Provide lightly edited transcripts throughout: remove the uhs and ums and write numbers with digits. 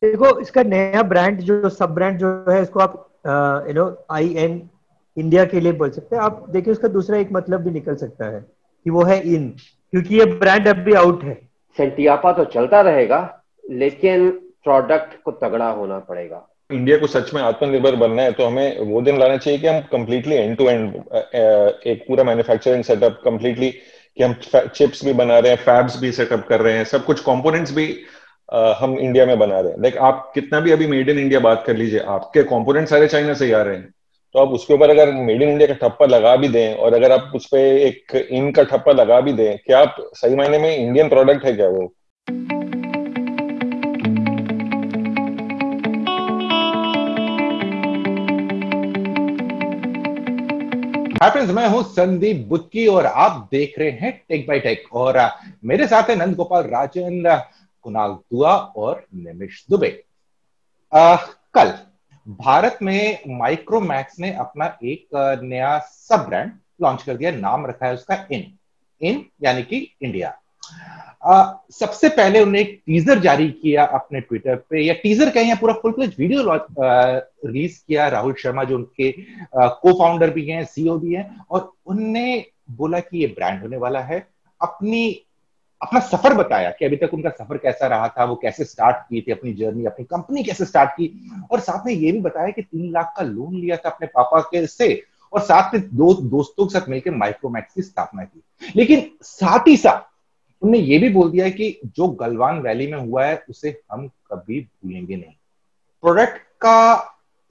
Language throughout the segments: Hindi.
देखो, इसका नया ब्रांड जो सब ब्रांड जो है, इसको आप IN इंडिया के लिए बोल सकते हैं। आप देखिए, उसका दूसरा एक मतलब भी निकल सकता है कि वो है इन, क्योंकि ये ब्रांड अब भी आउट है। सेंटियापा तो चलता रहेगा, लेकिन प्रोडक्ट को तगड़ा होना पड़ेगा। इंडिया को सच में आत्मनिर्भर बनना है तो हमें वो दिन लाना चाहिए कि हम कंप्लीटली एंड टू एंड एक पूरा मैन्युफैक्चरिंग सेटअप कंप्लीटली, कि हम चिप्स भी बना रहे हैं, फैब्स भी सेटअप कर रहे हैं, सब कुछ कंपोनेंट्स भी हम इंडिया में बना रहे हैं। लाइक आप कितना भी अभी मेड इन इंडिया बात कर लीजिए, आपके कंपोनेंट सारे चाइना से ही आ रहे हैं। तो आप उसके ऊपर अगर मेड इन इंडिया का ठप्पा लगा भी दें, और अगर आप उस पर एक इन का ठप्पा लगा भी दें, क्या आप सही मायने में इंडियन प्रोडक्ट है क्या वो? हाय फ्रेंड्स, मैं हूं संदीप बुच्ची और आप देख रहे हैं टेक बाय टेक। और मेरे साथ है नंद गोपाल राजन, कुणाल दुआ और निमिष दुबे। कल भारत में माइक्रोमैक्स ने अपना एक नया सब ब्रांड लॉन्च कर दिया। नाम रखा है उसका इन। इन यानी कि इंडिया। सबसे पहले उन्होंने एक टीजर जारी किया अपने ट्विटर पे, या टीजर कहें या पूरा फुल फ्लेज वीडियो रिलीज किया। राहुल शर्मा जो उनके को फाउंडर भी हैं, सीईओ भी हैं, और उनने बोला कि ये ब्रांड होने वाला है। अपना सफर बताया कि अभी तक उनका सफर कैसा रहा था, वो कैसे स्टार्ट की थी अपनी जर्नी, अपनी कंपनी कैसे स्टार्ट की, और साथ में ये भी बताया कि 3 लाख का लोन लिया था अपने पापा के से, और साथ में दो दोस्तों के साथ मिलकर माइक्रोमैक्स की स्थापना की। लेकिन साथ ही साथ उन्होंने ये भी बोल दिया है कि जो गलवान वैली में हुआ है उसे हम कभी भूलेंगे नहीं। प्रोडक्ट का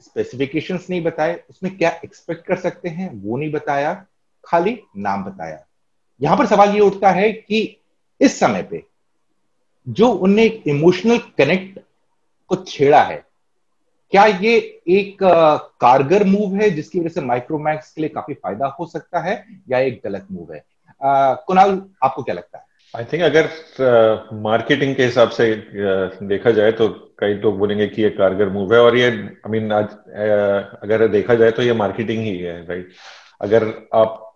स्पेसिफिकेशंस नहीं बताए, उसमें क्या एक्सपेक्ट कर सकते हैं वो नहीं बताया, खाली नाम बताया। यहां पर सवाल ये उठता है कि इस समय पे जो उनने एक इमोशनल कनेक्ट को छेड़ा है, क्या ये एक कारगर मूव है जिसकी वजह से माइक्रोमैक्स के लिए काफी फायदा हो सकता है, या एक गलत मूव है? कुणाल, आपको क्या लगता है? आई थिंक अगर मार्केटिंग के हिसाब से देखा जाए तो कई लोग बोलेंगे कि ये कारगर मूव है, और ये आई मीन आज अगर देखा जाए तो ये मार्केटिंग ही है, राइट। अगर आप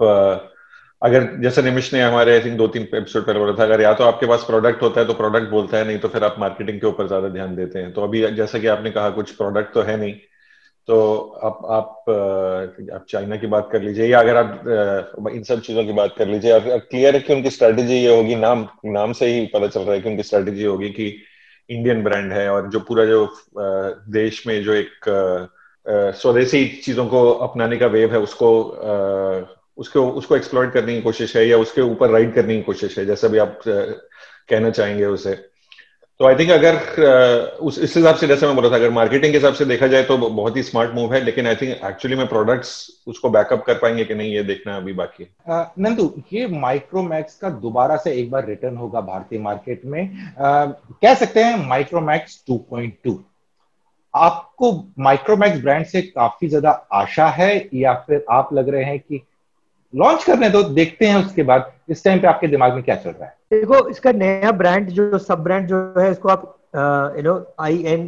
अगर जैसे निमिष ने हमारे आई थिंक 2-3 एपिसोड पहले बोला था, अगर या तो आपके पास प्रोडक्ट होता है तो प्रोडक्ट बोलता है, नहीं तो फिर आप मार्केटिंग के ऊपर ज्यादा ध्यान देते हैं। तो अभी जैसा कि आपने कहा, कुछ प्रोडक्ट तो है नहीं, तो आप चाइना की बात कर लीजिए, या अगर आप इन सब चीजों की बात कर लीजिए, क्लियर है कि उनकी स्ट्रेटेजी ये होगी, नाम नाम से ही पता चल रहा है कि उनकी स्ट्रेटेजी होगी कि इंडियन ब्रांड है, और जो पूरा जो देश में जो एक स्वदेशी चीजों को अपनाने का वेव है, उसको उसको एक्सप्लॉइट करने की कोशिश है, या उसके ऊपर राइड करने की कोशिश है, जैसा भी आप कहना चाहेंगे उसे। तो आई थिंक अगर उस इस हिसाब से, जैसे मैं बोला था, अगर मार्केटिंग के हिसाब से देखा जाए तो बहुत ही स्मार्ट मूव है, लेकिन आई थिंक एक्चुअली में प्रोडक्ट्स उसको बैकअप कर पाएंगे कि नहीं, ये देखना अभी बाकी है। नंदू, ये माइक्रोमैक्स का दोबारा से एक बार रिटर्न होगा भारतीय मार्केट में। कह सकते हैं माइक्रोमैक्स 2.2। आपको माइक्रोमैक्स ब्रांड से काफी ज्यादा आशा है, या फिर आप लग रहे हैं कि लॉन्च करने दो, देखते हैं उसके बाद? इस टाइम पे आपके दिमाग में क्या चल रहा है? देखो, इसका नया ब्रांड जो सब ब्रांड जो है, इसको आप IN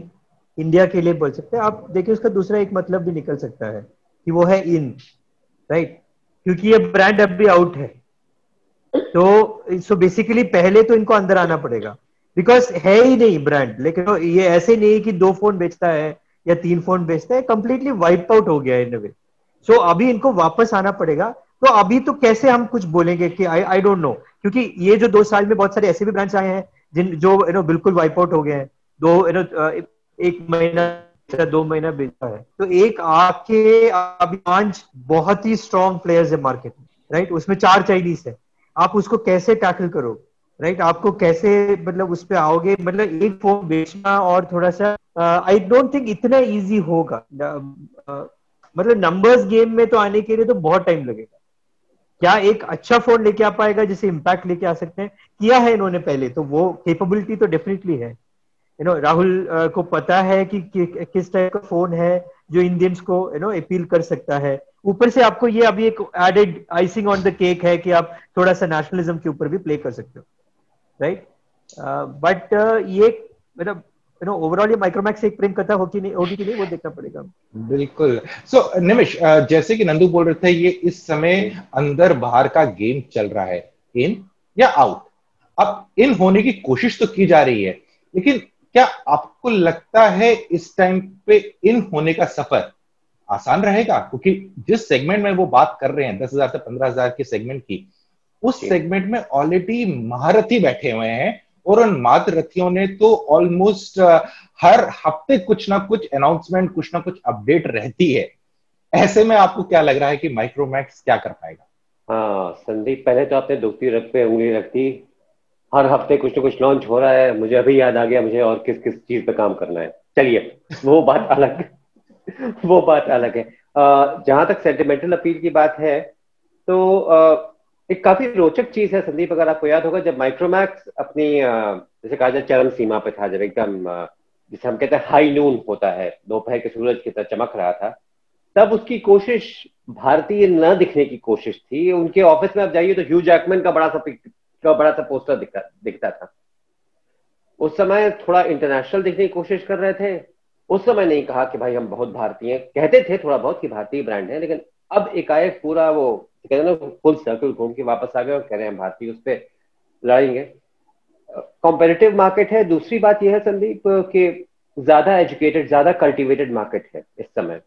इंडिया के लिए बोल सकते हैं। आप देखिए, उसका दूसरा एक मतलब भी निकल सकता है कि वो है इन, राइट, क्योंकि ये ब्रांड अब भी आउट है। तो बेसिकली पहले तो इनको अंदर आना पड़ेगा, बिकॉज है ही नहीं ब्रांड। लेकिन ये ऐसे नहीं कि 2 फोन बेचता है या 3 फोन बेचता है, कंप्लीटली वाइप आउट हो गया है इन वे। सो अभी इनको वापस आना पड़ेगा। तो अभी तो कैसे हम कुछ बोलेंगे कि आई डोंट नो, क्योंकि ये जो 2 साल में बहुत सारे ऐसे भी ब्रांड्स आए हैं जिन जो बिल्कुल वाइप आउट हो गए हैं। दो 1 महीना 2 महीना बेचा है, तो एक आके अभी 5 बहुत ही स्ट्रॉन्ग प्लेयर्स है मार्केट में, राइट। उसमें 4 चाइनीज है। आप उसको कैसे टैकल करो, राइट? आपको कैसे मतलब उस पे आओगे? मतलब एक फोन बेचना और थोड़ा सा आई डोंट थिंक इतना इजी होगा। मतलब नंबर्स गेम में तो आने के लिए तो बहुत टाइम लगेगा। क्या एक अच्छा फोन लेके आ पाएगा जिसे इम्पैक्ट लेके आ सकते हैं? किया है इन्होंने पहले, तो वो कैपेबिलिटी तो डेफिनेटली है। राहुल को पता है कि किस टाइप का फोन है जो इंडियंस को अपील कर सकता है। ऊपर से आपको ये अभी एक added icing on the cake है कि आप थोड़ा सा नेशनलिज्म के ऊपर भी प्ले कर सकते हो, राइट। बट ये मतलब ओवरऑल ये माइक्रोमैक्स एक प्रेम कथा होगी कि नहीं, वो देखना पड़ेगा। बिल्कुल। सो निमिष, जैसे कि नंदू बोल रहे थे, ये इस समय अंदर बाहर का गेम चल रहा है, इन या आउट। अब इन होने की कोशिश तो की जा रही है, लेकिन क्या आपको लगता है इस टाइम पे इन होने का सफर आसान रहेगा? क्योंकि जिस सेगमेंट में वो बात कर रहे हैं 10,000 से 15,000 के सेगमेंट की, उस सेगमेंट में ऑलरेडी महारथी बैठे हुए हैं और उन महारथियों ने तो ऑलमोस्ट हर हफ्ते कुछ ना कुछ अनाउंसमेंट, कुछ ना कुछ अपडेट रहती है। ऐसे में आपको क्या लग रहा है कि माइक्रोमैक्स क्या कर पाएगा? हाँ संदीप, पहले तो आपने दुखती रग पे उंगली रख दी। हर हफ्ते कुछ ना कुछ लॉन्च हो रहा है, मुझे अभी याद आ गया मुझे और किस किस चीज पे काम करना है। चलिए वो बात अलग वो बात अलग है। जहां तक सेंटिमेंटल अपील की बात है तो एक काफी रोचक चीज है संदीप। अगर आपको याद होगा जब माइक्रोमैक्स अपनी जैसे कहा जाए चरम सीमा पे था, जब एकदम जिसे हम कहते हैं हाई नून होता है, दोपहर के सूरज की तरह चमक रहा था, तब उसकी कोशिश भारतीय न दिखने की कोशिश थी। उनके ऑफिस में आप जाइए तो ह्यू जैकमैन का बड़ा सा पोस्टर दिखता था। उस समय थोड़ा इंटरनेशनल दिखने की कोशिश कर रहे थे। उस समय नहीं कहा कि भाई हम बहुत भारतीय हैं, कहते थे थोड़ा बहुत कि भारतीय ब्रांड है, लेकिन अब एकाएक पूरा वो कहते हैं ना फुल सर्कल घूम के वापस आ गए और कह रहे हैं हम भारतीय उस पर लड़ेंगे। कॉम्पिटिटिव मार्केट है। दूसरी बात यह है संदीप कि ज्यादा एजुकेटेड, ज्यादा कल्टिवेटेड मार्केट है इस समय।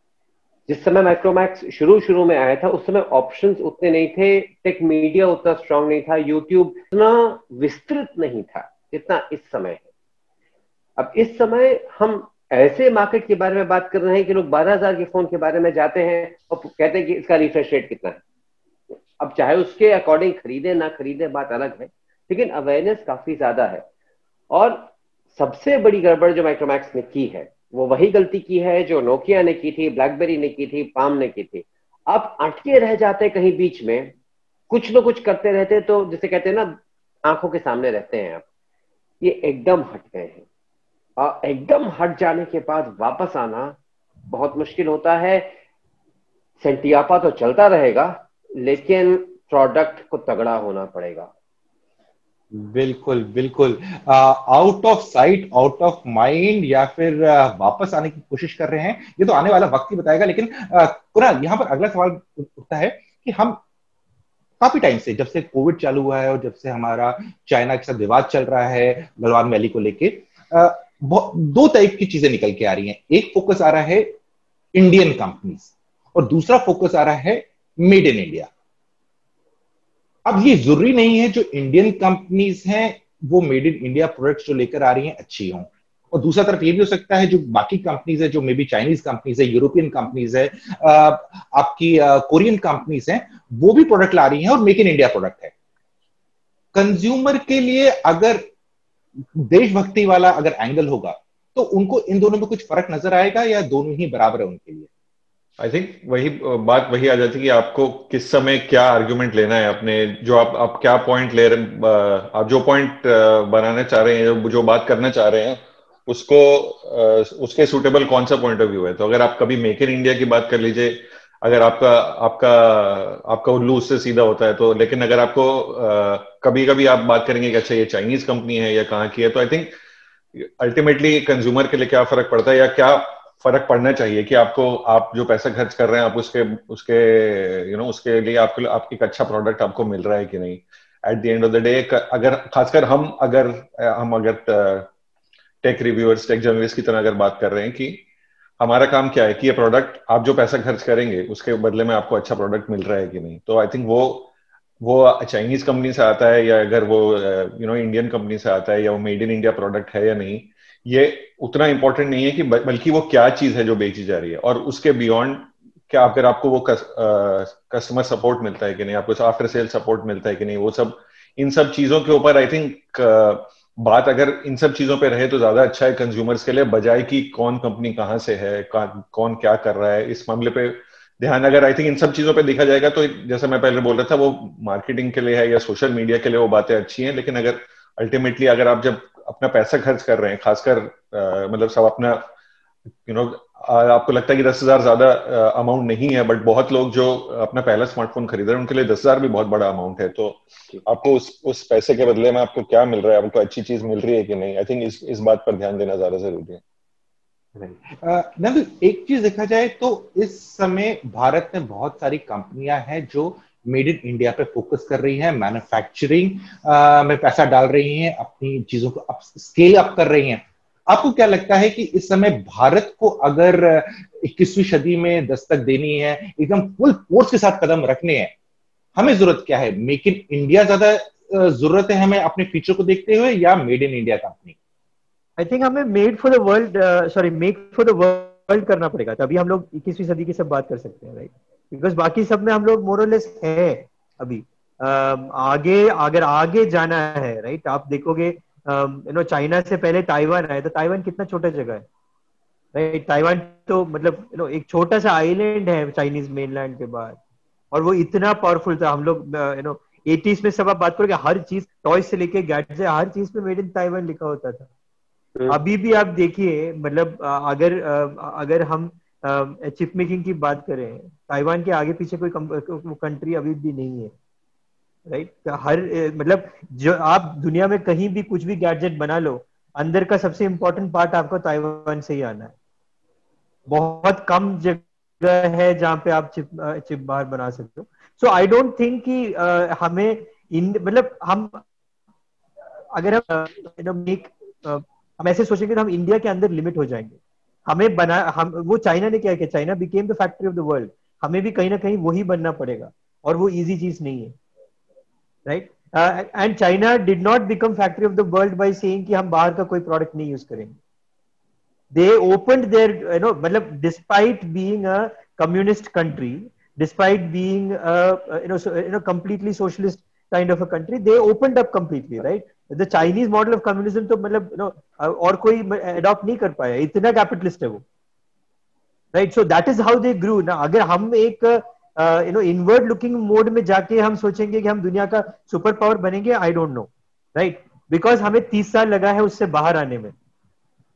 जिस समय माइक्रोमैक्स शुरू में आया था उस समय ऑप्शंस उतने नहीं थे, टेक मीडिया उतना स्ट्रांग नहीं था, यूट्यूब उतना विस्तृत नहीं था जितना इस समय है। अब इस समय हम ऐसे मार्केट के बारे में बात कर रहे हैं कि लोग 12,000 के फोन के बारे में जाते हैं और कहते हैं कि इसका रिफ्रेश रेट कितना है। अब चाहे उसके अकॉर्डिंग खरीदे ना खरीदे बात अलग है, लेकिन अवेयरनेस काफी ज्यादा है। और सबसे बड़ी गड़बड़ जो माइक्रोमैक्स ने की है वो वही गलती की है जो नोकिया ने की थी, ब्लैकबेरी ने की थी, पाम ने की थी। आप अटके रह जाते कहीं बीच में, कुछ न कुछ करते रहते, तो जिसे कहते हैं ना आंखों के सामने रहते हैं आप। ये एकदम हट गए हैं और एकदम हट जाने के बाद वापस आना बहुत मुश्किल होता है। सेंटियापा तो चलता रहेगा लेकिन प्रोडक्ट को तगड़ा होना पड़ेगा। बिल्कुल बिल्कुल। Out of sight out of mind या फिर वापस आने की कोशिश कर रहे हैं, ये तो आने वाला वक्त ही बताएगा। लेकिन कुणाल, यहाँ पर अगला सवाल उठता है कि हम काफी टाइम से, जब से कोविड चालू हुआ है और जब से हमारा चाइना के साथ विवाद चल रहा है गलवान वैली को लेके, दो टाइप की चीजें निकल के आ रही हैं। एक फोकस आ रहा है इंडियन कंपनीज और दूसरा फोकस आ रहा है मेड इन इंडिया। अब ये जरूरी नहीं है जो इंडियन कंपनीज हैं वो मेड इन इंडिया प्रोडक्ट्स जो लेकर आ रही हैं अच्छी हों, और दूसरा तरफ ये भी हो सकता है जो बाकी कंपनीज है, जो मे बी चाइनीज कंपनीज है, यूरोपियन कंपनीज है, आपकी कोरियन कंपनीज हैं, वो भी प्रोडक्ट ला रही हैं और मेक इन इंडिया प्रोडक्ट है। कंज्यूमर के लिए अगर देशभक्ति वाला अगर एंगल होगा तो उनको इन दोनों में कुछ फर्क नजर आएगा या दोनों ही बराबर है उनके लिए? आई थिंक वही बात वही आ जाती है कि आपको किस समय क्या आर्ग्यूमेंट लेना है अपने, जो आप क्या पॉइंट ले रहे, आप जो पॉइंट बनाना चाह रहे हैं, जो बात करना चाह रहे हैं, उसको उसके सूटेबल कौन सा पॉइंट ऑफ व्यू है। तो अगर आप कभी मेक इन इंडिया की बात कर लीजिए, अगर आपका आपका आपका उल्लू उससे सीधा होता है तो, लेकिन अगर आपको कभी कभी आप बात करेंगे कि अच्छा ये चाइनीज कंपनी है या कहाँ की है, तो आई थिंक अल्टीमेटली कंज्यूमर के लिए क्या फर्क पड़ता है या क्या फर्क पड़ना चाहिए कि आपको, आप जो पैसा खर्च कर रहे हैं आप उसके उसके उसके लिए आपको एक अच्छा प्रोडक्ट आपको मिल रहा है कि नहीं। At the end of the day अगर खासकर हम अगर टेक रिव्यूअर्स, टेक जर्नलिस्ट की तरह अगर बात कर रहे हैं कि हमारा काम क्या है कि ये प्रोडक्ट आप जो पैसा खर्च करेंगे उसके बदले में आपको अच्छा प्रोडक्ट मिल रहा है कि नहीं। तो आई थिंक वो चाइनीज कंपनी से आता है या अगर वो इंडियन कंपनी से आता है या वो मेड इन इंडिया प्रोडक्ट है या नहीं, ये उतना इंपॉर्टेंट नहीं है कि बल्कि वो क्या चीज है जो बेची जा रही है और उसके बियॉन्ड क्या, अगर आपको वो कस्टमर सपोर्ट मिलता है कि नहीं, आपको आफ्टर सेल सपोर्ट मिलता है कि नहीं, वो सब, इन सब चीजों के ऊपर आई थिंक बात अगर इन सब चीजों पे रहे तो ज्यादा अच्छा है कंज्यूमर्स के लिए, बजाय कि कौन कंपनी कहाँ से है, कौन क्या कर रहा है। इस मामले पे ध्यान अगर आई थिंक इन सब चीजों पे देखा जाएगा तो जैसे मैं पहले बोल रहा था, वो मार्केटिंग के लिए है या सोशल मीडिया के लिए वो बातें अच्छी हैं, लेकिन अगर अल्टीमेटली अगर आप जब अपना पैसा खर्च कर रहे हैं, खासकर मतलब सब अपना आपको लगता है कि 10,000 ज्यादा अमाउंट नहीं है, बट बहुत लोग जो अपना पहला स्मार्टफोन खरीद रहे हैं उनके लिए 10,000 भी बहुत बड़ा अमाउंट है। तो आपको उस पैसे के बदले में आपको क्या मिल रहा है, आपको अच्छी चीज मिल रही है कि नहीं, आई थिंक इस बात पर ध्यान देना ज्यादा जरूरी है। नंदू, एक चीज देखा जाए तो इस समय भारत में बहुत सारी कंपनियां हैं जो मेड इन इंडिया पे फोकस कर रही हैं, मैन्युफैक्चरिंग में पैसा डाल रही हैं, अपनी चीजों को स्केल अप कर रही हैं। आपको क्या लगता है कि इस समय भारत को अगर 21वीं सदी में दस्तक देनी है, एकदम फुल फोर्स के साथ कदम रखने हैं, हमें जरूरत क्या है? मेक इन इंडिया ज्यादा जरूरत है हमें अपने फ्यूचर को देखते हुए, या made in India company? I think हमें made for the world, sorry make for the world करना पड़ेगा, तभी हम लोग 21वीं सदी की सब बात कर सकते हैं, राइट? बिकॉज बाकी सब में हम लोग मोरलेस है अभी। आगे अगर आगे जाना है, राइट, आप देखोगे चाइना से पहले ताइवान आया, तो ताइवान कितना छोटा जगह है, राइट? ताइवान तो मतलब एक छोटा सा आइलैंड है चाइनीज मेनलैंड के बाद, और वो इतना पावरफुल था। हम लोग 80s में सब आप बात करोगे, हर चीज टॉय से लेके गैजेट, हर चीज पे मेड इन ताइवान लिखा होता था। अभी भी आप देखिए, मतलब अगर हम चिप मेकिंग की बात करें, ताइवान के आगे पीछे कोई कंट्री अभी भी नहीं है, राइट? हर मतलब जो आप दुनिया में कहीं भी कुछ भी गैजेट बना लो, अंदर का सबसे इंपॉर्टेंट पार्ट आपको ताइवान से ही आना है। बहुत कम जगह है जहां पे आप चिप बाहर बना सकते हो। सो आई डोंट थिंक कि हमें मतलब हम अगर हम ऐसे सोचेंगे तो हम इंडिया के अंदर लिमिट हो जाएंगे। हम वो चाइना ने क्या किया, China became the factory of the world, हमें भी कहीं ना कहीं वही बनना पड़ेगा, और वो इजी चीज नहीं है, right? And China did not become factory of the world by saying कि हम बाहर का कोई प्रोडक्ट नहीं यूज करेंगे। They opened their, मतलब despite being a communist country, despite being a completely socialist kind of a country, they opened up completely, right? The Chinese model of communism तो मतलब और कोई adopt नहीं कर पाया, इतना capitalist है वो, right? So that is how they grew ना। अगर हम एक इनवर्ड लुकिंग मोड में जाके हम सोचेंगे कि हम दुनिया का सुपर पावर बनेंगे, I don't know, right? Because हमें 30 साल लगा है उससे बाहर आने में।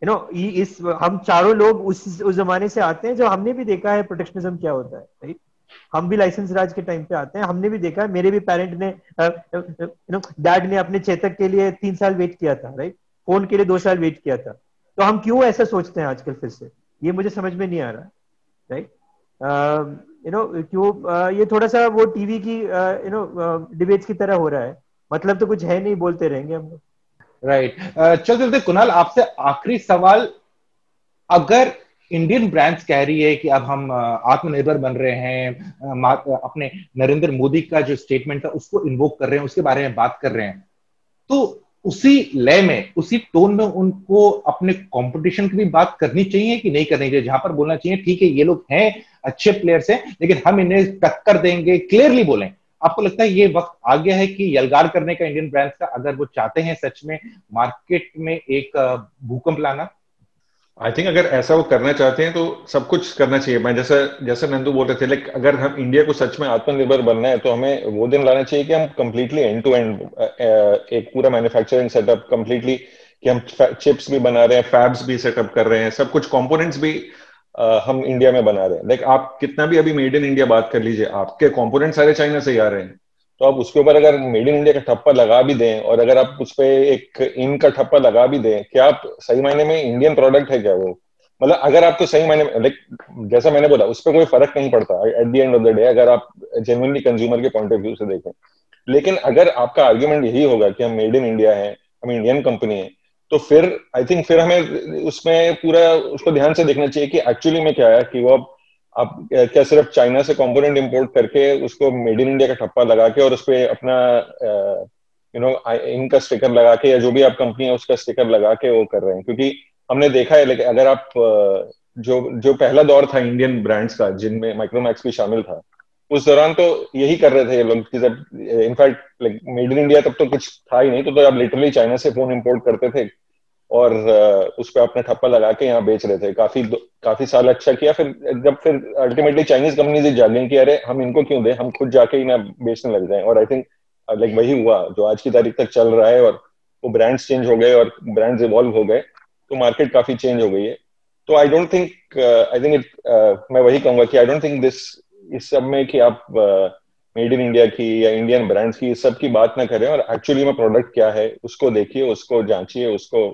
इस हम चारों लोग उस जमाने से आते हैं, जो हमने भी देखा है प्रोटेक्शनिज्म क्या होता है, राइट? हम भी लाइसेंस राज के टाइम पे आते हैं, हमने भी देखा है। मेरे भी पेरेंट ने डैड ने अपने चेतक के लिए 3 साल वेट किया था, राइट? फोन के लिए 2 साल वेट किया था। तो हम क्यों ऐसा सोचते हैं आजकल फिर से, ये मुझे समझ में नहीं आ रहा, राइट? क्यों ये थोड़ा सा वो टीवी की डिबेट्स की तरह हो रहा है, मतलब तो कुछ है नहीं, बोलते रहेंगे हम लोग, राइट। चलते कुणाल, आपसे आखिरी सवाल, अगर इंडियन ब्रांड्स कह रही है कि अब हम आत्मनिर्भर बन रहे हैं, अपने नरेंद्र मोदी का जो स्टेटमेंट था उसको इन्वोक कर रहे हैं, उसके बारे में बात कर रहे हैं, तो उसी लय में, उसी टोन में उनको अपने कंपटीशन की भी बात करनी चाहिए कि नहीं करनी चाहिए? जहां पर बोलना चाहिए ठीक है ये लोग हैं, अच्छे प्लेयर्स हैं, लेकिन हम इन्हें टक्कर देंगे, क्लियरली बोलें। आपको लगता है ये वक्त आ गया है कि यलगार करने का इंडियन ब्रांड्स का, अगर वो चाहते हैं सच में मार्केट में एक भूकंप लाना? आई थिंक अगर ऐसा वो करना चाहते हैं तो सब कुछ करना चाहिए। मैं जैसे नंदू बोल रहे थे, लाइक अगर हम इंडिया को सच में आत्मनिर्भर बनना है तो हमें वो दिन लाना चाहिए कि हम कंप्लीटली एंड टू एंड एक पूरा मैन्युफैक्चरिंग सेटअप कंप्लीटली, कि हम चिप्स भी बना रहे हैं, फैब्स भी सेटअप कर रहे हैं, सब कुछ कंपोनेंट्स भी हम इंडिया में बना रहे हैं। लाइक आप कितना भी अभी मेड इन इंडिया बात कर लीजिए, आपके कंपोनेंट सारे चाइना से ही आ रहे हैं। तो आप उसके ऊपर अगर मेड इन इंडिया का ठप्पा लगा भी दें, और अगर आप उस पर एक इन का ठप्पा लगा भी दें, क्या आप सही मायने में इंडियन प्रोडक्ट है क्या वो? मतलब अगर आपको सही मायने में, लाइक जैसा मैंने बोला, उस पर कोई फर्क नहीं पड़ता at the end of the day, अगर आप जेन्युइनली कंज्यूमर के पॉइंट ऑफ व्यू से देखें। लेकिन अगर आपका आर्ग्यूमेंट यही होगा कि हम मेड इन इंडिया है, हम इंडियन कंपनी है, तो फिर आई थिंक फिर हमें उसमें पूरा उसको ध्यान से देखना चाहिए कि एक्चुअली में क्या है, कि वो आप क्या सिर्फ चाइना से कंपोनेंट इंपोर्ट करके उसको मेड इन इंडिया का ठप्पा लगा के और उस पर अपना इनका स्टिकर लगा के, या जो भी आप कंपनी है उसका स्टिकर लगा के वो कर रहे हैं। क्योंकि हमने देखा है, लेकिन अगर आप जो पहला दौर था इंडियन ब्रांड्स का, जिनमें माइक्रोमैक्स भी शामिल था, उस दौरान तो यही कर रहे थे ये लोग कि जब in fact like made in India तब तो कुछ था ही नहीं, तो आप लिटरली चाइना से फोन इंपोर्ट करते थे और उस पर अपना ठप्पा लगा के यहाँ बेच रहे थे। काफी साल अच्छा किया। फिर अल्टीमेटली चाइनीज कंपनीज जागें कि अरे हम इनको क्यों दें, हम खुद जाके ही ना बेचने लग जाएं। और आई थिंक लाइक वही हुआ जो आज की तारीख तक चल रहा है, और वो ब्रांड्स चेंज हो गए और ब्रांड्स इवॉल्व हो गए, तो मार्केट काफी चेंज हो गई है। तो आई थिंक मैं वही कहूंगा कि आई डोंट थिंक इस सब में कि आप मेड इन इंडिया की या इंडियन ब्रांड्स की इस सब की बात ना करें, और एक्चुअली में प्रोडक्ट क्या है उसको देखिए, उसको जांचिए, उसको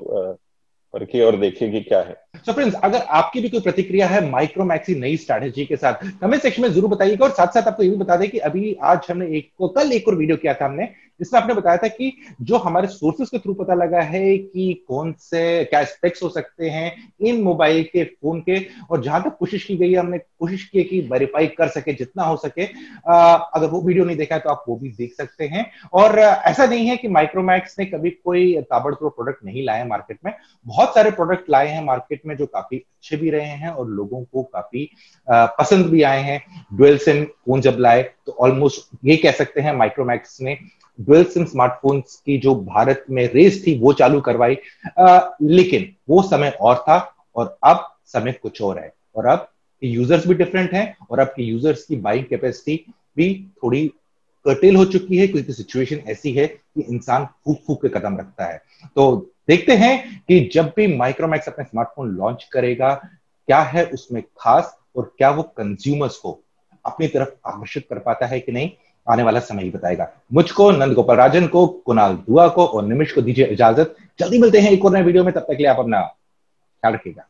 परखिए और देखिए कि क्या है। So फ्रेंड्स, अगर आपकी भी कोई प्रतिक्रिया है माइक्रोमैक्स की नई स्ट्रैटेजी के साथ, कमेंट सेक्शन में जरूर बताइएगा। और साथ साथ आपको ये भी बता दें कि अभी आज हमने कल एक और वीडियो किया था हमने जिसमें आपने बताया था कि जो हमारे सोर्सेस के थ्रू पता लगा है कि कौन से क्या स्पेक्स हो सकते हैं इन मोबाइल के फोन के, और जहां तक कोशिश की गई है हमने कोशिश की कि वेरीफाई कर सके जितना हो सके। अगर वो वीडियो नहीं देखा है तो आप वो भी देख सकते हैं। और ऐसा नहीं है कि माइक्रोमैक्स ने कभी कोई ताबड़तोड़ प्रोडक्ट नहीं लाए मार्केट में, बहुत सारे प्रोडक्ट लाए हैं मार्केट में जो काफी अच्छे भी रहे हैं और लोगों को काफी पसंद भी आए हैं। डुअल सिम फोन जब लाए तो ऑलमोस्ट ये कह सकते हैं माइक्रोमैक्स ने डुअल सिम स्मार्टफोन्स की जो भारत में रेस थी वो चालू करवाई। लेकिन वो समय और था और अब समय कुछ और है, और अब यूजर्स भी डिफरेंट हैं और अब के यूजर्स की बाइंग कैपेसिटी भी थोड़ी कर्टेल हो चुकी है, क्योंकि सिचुएशन ऐसी है कि इंसान फूक फूक के कदम रखता है। तो देखते हैं कि जब भी माइक्रोमैक्स अपने स्मार्टफोन लॉन्च करेगा क्या है उसमें खास, और क्या वो कंज्यूमर्स को अपनी तरफ आकर्षित कर पाता है कि नहीं, आने वाला समय ही बताएगा। मुझको, नंद गोपाल राजन को, कुणाल दुआ को और निमिष को दीजिए इजाजत। जल्दी मिलते हैं एक और नए वीडियो में, तब तक के लिए आप अपना ख्याल रखिएगा।